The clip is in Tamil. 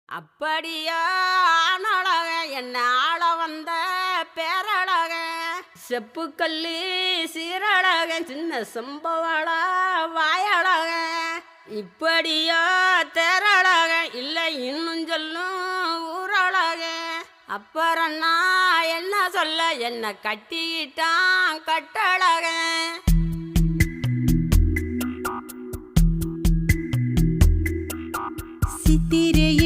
அப்படியா ஆனழக என்ன ஆள வந்த பேரழக செப்புக்கல்லி சீரழக சின்ன சம்பவள வாயழக இப்படியா தேரழக இல்லை இன்னும் சொல்லும் ஊரழக அப்புறம் நான் என்ன சொல்ல என்ன கட்டிக்கிட்டான் கட்டழக சித்திரையே